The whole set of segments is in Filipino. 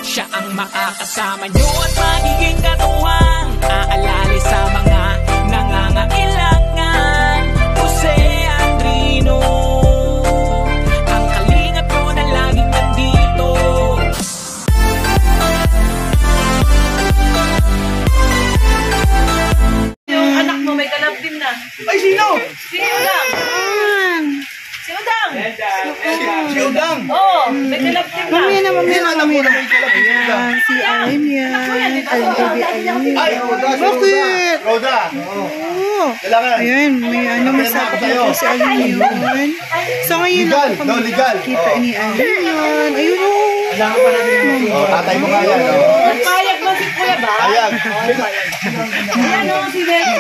Siya ang makakasama nyo at magiging katuwang aalali sa mga nangangailangan. Jose Andrino, ang kalingap mo na laging nandito. Yung anak mo may ganap din na. Ay, sino? Si Udang. Si Udang. Si Udang. Oo, may ganap din na. Mamaya. Ayan, si Alim yan. Ay, Roda. Bakit? Roda. Oo. Kailangan. Ayan, may sakop na po si Alim yun. So ngayon Legal, lang po legal. kita ni Alim yun. Ayun o. Oh, tatay mo nga yan. Payag ba si Kuya ba? Payag. Ayan o, si Beto.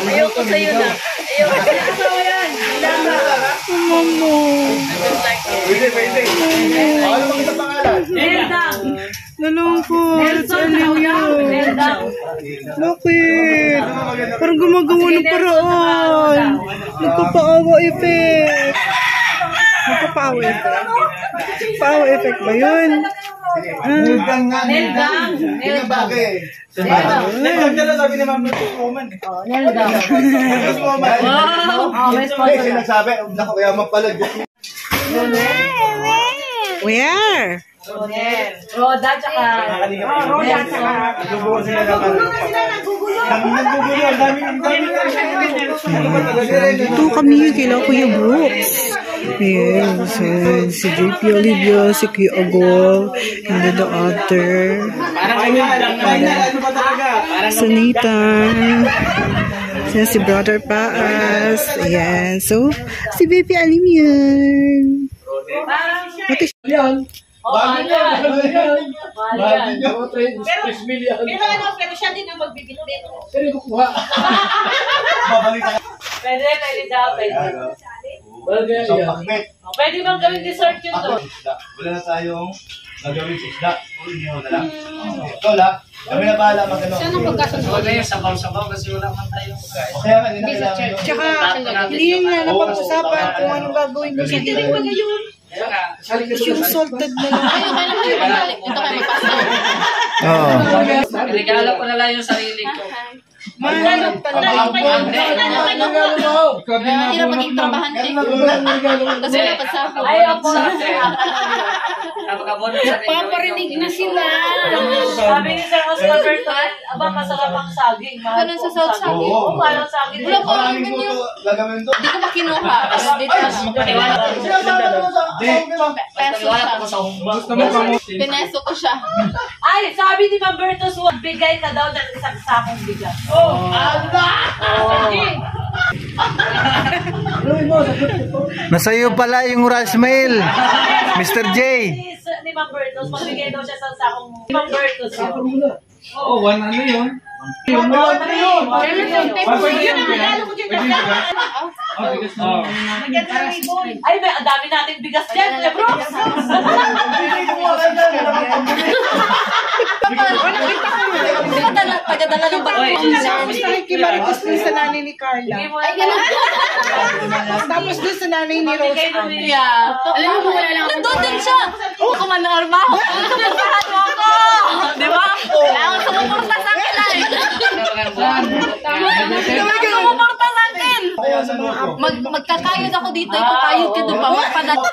Ayoko sa'yo na. Ayoko sa'yo. Asawa yan. Mamo. Pwede. Ano bang isang pangalan? Neldang. Nalungkot. Nelson na kuya. Neldang. Bakit? Parang gumagawa ng paraan. Nagpapaawa effect. Nagpapaawa effect. Paawa effect ba yun? Neldang nga. Neldang. Neldang bagay. Neldang. Neldang sabi ni Ma'am Lutus Woman. Neldang. Lutus Woman. Wow. Hindi, sinasabi. Naku, kaya mapalad. Where? Roda tsaka. Roda tsaka. Nagugulo sila ng ano. Nagugulo. Ang dami. Ito kami yung kila Kuya Brooks. Yes, si JP Olivia, si Kuya Agol, and then the other. Si Nathan. Si Brother Paas. Ayan. So, si Baby Alim yan. What is Mahal yan. Pero siya din ang magbibigay. Babalik ka. Pwede daw. Isang pakmet. Pwede bang gawin dessert yun to? Wala na tayong nagawin sa isda. Inihaw na lang. Ito lang. Kami na bahala mag-ano. Saan ang pagkasunod? Wala yung sabaw-sabaw kasi wala man tayong O kaya nga, hindi na kailangan Tsaka, hindi yun nga napag-usapan kung anong gagawin mo sa doon. Yung salted na lang. Ito kayo magpasa. Oo. regalo ko na lang yung sarili ko. Mahanap talaga. Hirap maging trabahan eh. Kasi napasako. Ayaw po. Paparinig na sila. Sabi ni Sir Oscar Bertal, aba masarap ang saging. Mahal po ang saging. Oo, mahal ang saging. Wala po ang ganyan. Hindi ko makinuha. Pagkaliwala ko sa humbang. Pineso ko siya. Ay, sabi ni Ma'am Bertos, bigay ka daw ng isang sakong bigas. Oh, Nasa iyo pala yung rice meal, Mr. J. Ni Ma'am Bertos, magbigay daw siya sa sakong Ma'am Bertos. Oo, ano yun? Ay, may ang dami nating bigas dyan, Kuya Brooks. Pagadala ng bagoy. Tapos nakikimarites dun sa nanay ni Carla. Tapos dun sa nanay ni Rose. Alam mo, wala lang. Nandun din siya. Ako man ng armaho. Suportahan mo ako. Di ba? Kailangan sumuporta sa akin ay. Kailangan sumuporta sa akin. Magkakayod ako dito. Ikakayod ka doon pa. Magpadala.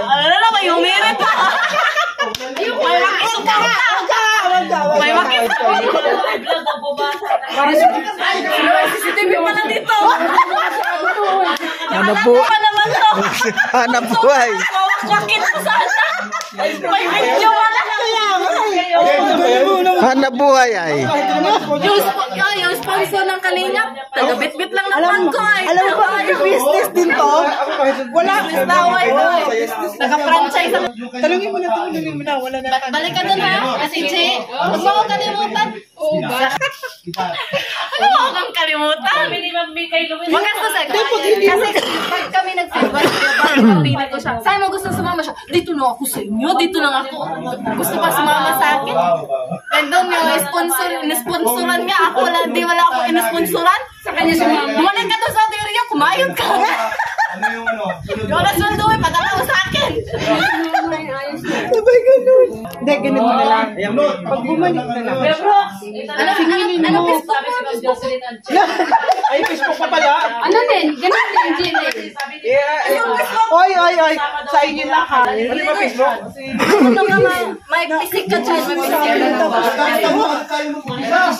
Ano na ba yung meron pa? May makisuporta. May makisuporta. CCTV pa na dito. Hanap po. Hanap buhay. Bakit mo saan? May video wala. Hanap buhay ay. Yung sponsor ng Kalingap, taga-bit-bit lang ng bangko ay. Alam mo ba, business din to? Wala. Naka-franchise ang... Talungin mo na, wala na. Balik ka doon ha, kasi Che, huwag mo akong kalimutan. Oo ba? Ano mo akong kalimutan? Magastos eh. Kasi pag kami nag-silver, pili ko siya. Saan mo gusto sumama siya? Dito na ako sa inyo, dito lang ako. Gusto pa sumama sa akin. And daw niya, in-sponsoran nga ako. Wala ako in-sponsoran. Sa kanya sumama. Bumalik ka doon sa area, kumayod ka. Ano yung ano? Yung sweldo eh, padala mo sa akin. Sabay ganun. Hindi, ganun mo na lang. Pag bumalik na lang. Ano Facebook? Ay, Facebook pa pala. Ano din? Ganun din, Gmail. Oy. Sa inyo lang ha. Ano ba Facebook? Ito nga, may pisik ka dyan.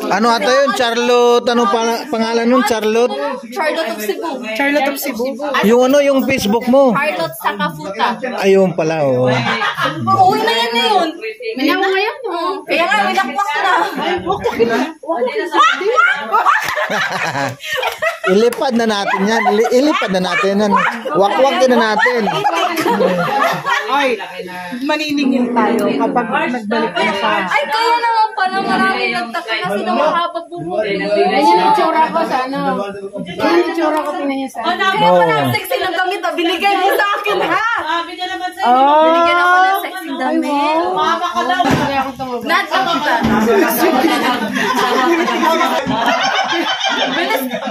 Ano ata yun? Charlotte, ano pangalan nun? Charlotte? Charlotte of Cebu. Charlotte of Cebu. Yung ano, yung Facebook mo? Charlotte Sakafuta. Ayun pala, oh. Uuwi na yan ngayon. Minawa ngayon. Kaya nga, minakwak na. Ilipad na natin yan. Ilipad na natin yan. Wakwak na natin. Ay, maniningil tayo kapag nagbalik na sa... Ay, kaya naman pala marami nagtaka kasi na mahabag bubuhay. Ganyan ang tsura ko sa ano. Ganyan ang tsura ko, tingnan niya sa ano. Kaya pala ang sexy ng damit, binigay mo sa akin, ha? Oh, Binigyan ako ng sexy damit. Kaya ako tumaba. Natang kita.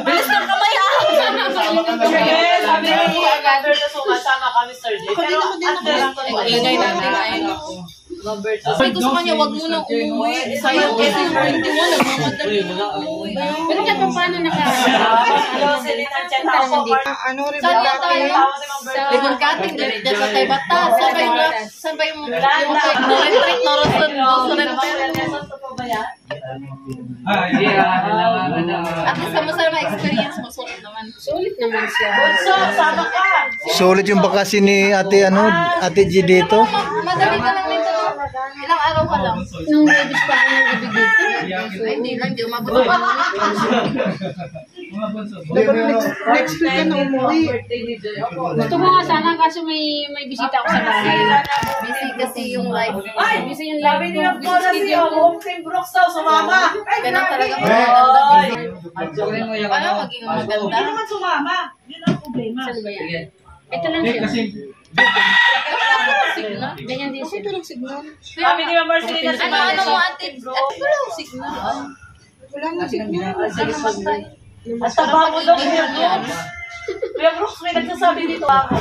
Bilis ng kamay, ha? Sabi ni Agander na sumasama kami, Sir J. Pero Ilagay natin ayun ako. Sabi ko sa kanya, wag mo na umuwi. Sayang kasi yung 21, nagmamadali na umuwi. Pero kaya paano ano rin Saan ba na tayo? Sa Libon Kating, dito sa Taybata. Saan ba yung Norentrik, Noroson, At least sa masarap na experience mo, sulit naman. Sulit naman siya. So, sama ka. Sulit yung bakasyon ni Ate G dito. Madali ka lang nito. Ilang araw ka lang. Nung babies pa ako nang ibig dito. Ay, hindi lang, di umabot pa. next week ka na umuwi? Gusto ko nga sana kasi may bisita ako sa bahay. Busy kasi yung life. Kasi yung live ko, video ko. Sumama. Ganun talaga maganda. Paano maging maganda? Sumama. Yun ang problema. Saan ba yan? Ito lang siya. Signal? Ganyan din siya. Sabi ni Ma'am Marcelina sa Ano mo ate? Wala akong signal. Wala mo signal. At taba mo daw yun. Kuya Brooks, may nagsasabi dito ako.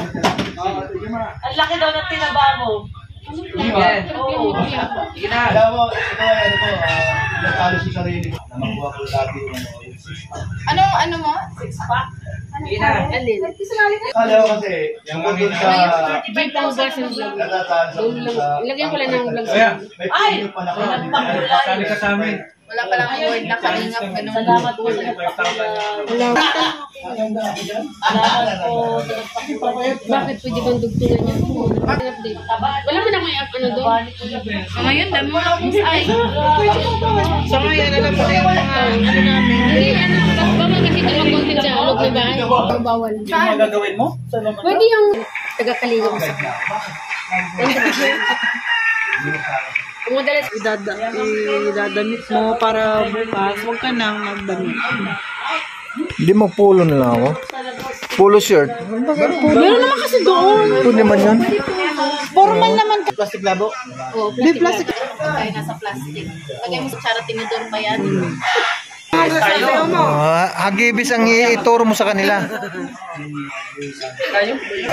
Ang laki daw ng tinaba mo. Oo. Alam mo, ito ay ano ko, natalo sa sarili ko. Na makuha ko dati yung Ano mo? Six-pack. Alin? Kala ko kasi, yung doon sa... Bike ang gas ng vlog. Natatalo sa... Ilagyan ko lang ng vlog. May Ay! pinyo pa na Nagpakulay. ka sa amin. Wala pa lang word na kalingap. Ganun. Salamat po sa nagpakulay. Salamat po sa nagpakulay. Bakit pwede bang dugtungan niya? Update. Wala mo na may ano doon. Ngayon, dami mo lang ay. So ngayon, alam mo na yung mga ano namin. Hindi, ano, bawal kasi tumag-content sa loob ng bahay. Bawal. Ano gagawin mo? Pwede yung taga-kalinga mo sa Madalas Idadamit mo para bukas. Huwag ka nang magdamit. Hindi magpulo na lang ako. Polo shirt. Meron naman kasi doon. Pwede man yun. Formal naman. Plastic labo? Oo, Hindi, plastic. Lagay na sa plastic. Lagay mo sa tsara tinidor pa yan. Hagibis ang ituro mo sa kanila.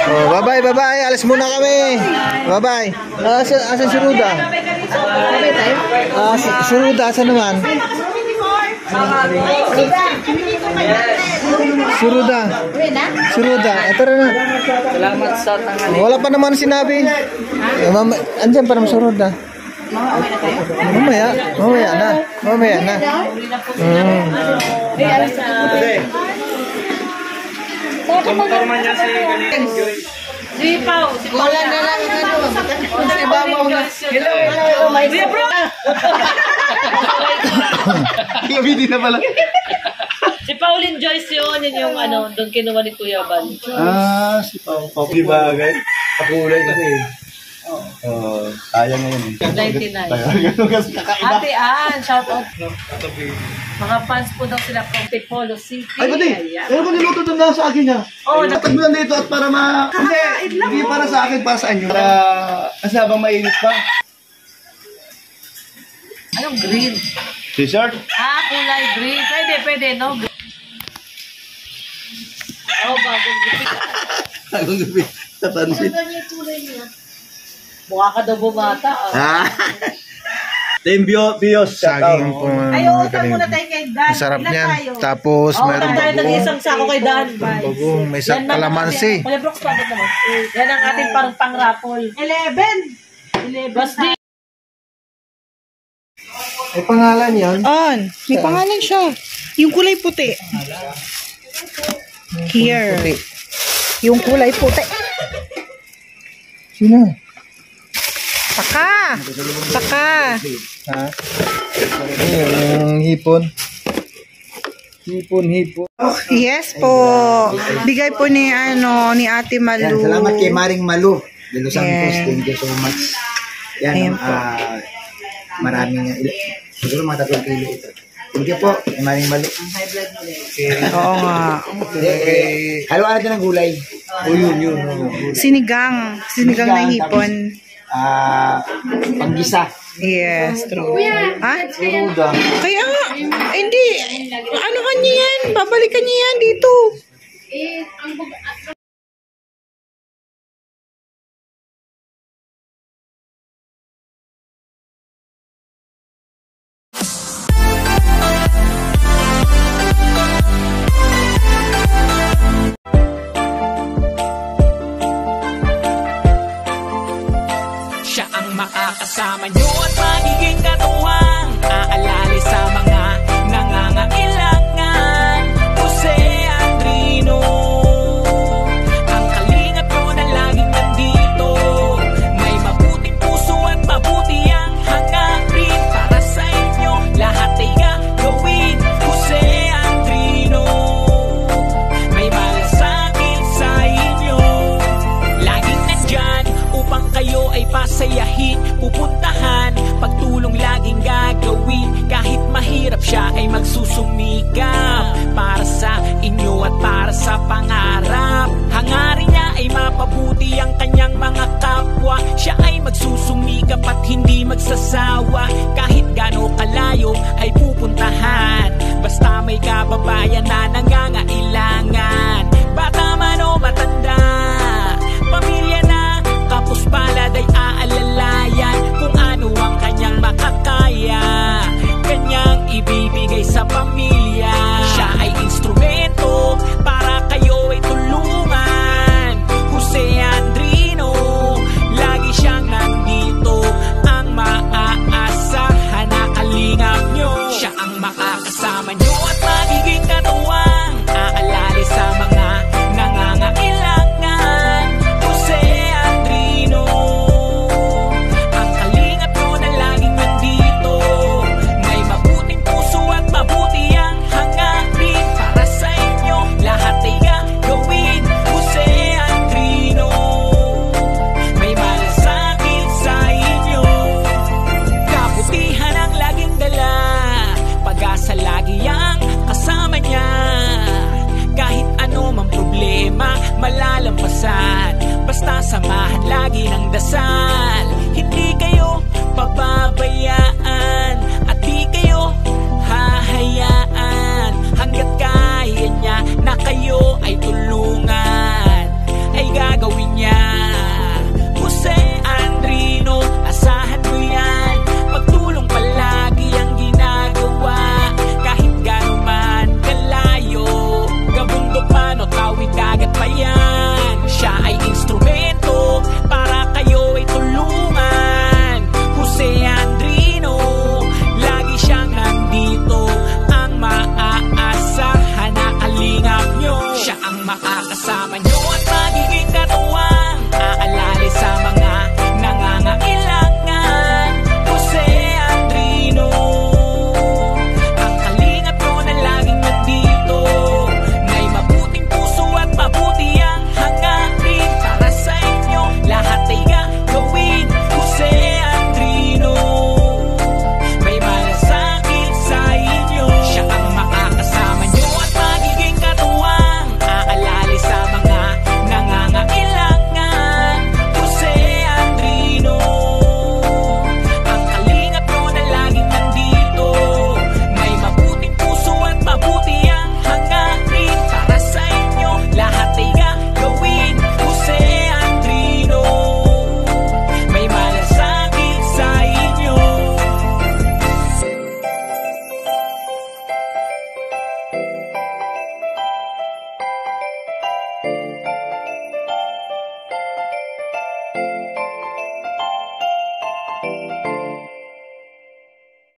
Oh, bye-bye. Alis muna kami. Bye-bye. Asan si Ruda? Si Ruda, asan naman? Si Ruda. Ito na. Salamat sa tanghali. Wala pa naman sinabi. Andyan pa naman si Ruda. Mamaya na. Kumporman niya si Si Pao. Wala na lang ano. Si Babaw na. Hello, my dear bro. Hindi na pala. Si Pauline Joyce yun yung ano, doon kinuha ni Kuya Bal. Si Pao. Di ba, guys? Pakulay kasi. Sayang ngayon eh. 99. Ganun kasi kakaiba. Ate Ann, shout out. Mga fans po daw sila from Tipolo City. Ay, pati! Meron ko niluto doon na sa akin niya. Oo, natag mo lang dito at para hindi para sa akin, para sa inyo. Para, kasi habang mainit pa. Anong green? T-shirt? Kulay green. Pwede, no? Bagong gupit. Bagong gupit. Tatansin. Mukha ka daw bumata. Team Bios. Saging po. Utang muna tayo kay Dan. Masarap niyan. Tapos mayroong tayo nag-isang sako kay Dan. bagong. May kalamansi. Kuya Brooks, bakit naman? Yan ang ating parang pang-rapol. 11. Basti. May pangalan yan. May pangalan siya. Yung kulay puti. Here. Yung kulay puti. Sino? Saka. Ha? Yung hipon. Hipon. Yes po. Bigay po ni Ate Malu. Salamat kay Maring Malu de Los Santos. Yan. Thank you so much. Ayan po. Maraming siguro mga 3 kilo ito. Thank you po kay Maring Malu. Oo nga. Halo-halo din ng gulay. Yun. Sinigang na hipon. Panggisa. Yes, true. Ha? Kaya nga, hindi. Ano kanya yan? Babalikan niya yan dito. Siya ang makakasama nyo at magiging katuwang aalala sa mga nangangailangan. Jose Andrino, ang kalingap nyo na laging nandito. May mabuting puso at mabuti ang hangarin para sa inyo. Lahat ay gagawin. Jose Andrino, may malasakit sa inyo. Laging nandyan upang kayo ay pasayahin, pupuntahan, pagtulong laging gagawin. Kahit mahirap siya ay magsusumikap para sa inyo at para sa pangarap. Hangarin niya ay mapabuti ang kanyang mga kapwa. Siya ay magsusumikap at hindi magsasawa. Kahit gaano kalayo ay pupuntahan, basta may kababayan na nangangailangan. Bata man o matanda, pamilya na kapos palad ay aalalayan. Kung ano ang kanyang makakaya, kanyang ibibigay sa pamilya. Siya ay instrumento para kayo ay tulungan. Jose Andrino, lagi siyang nandito. Ang maaasahan na kalingap nyo. Siya ang makakasama nyo at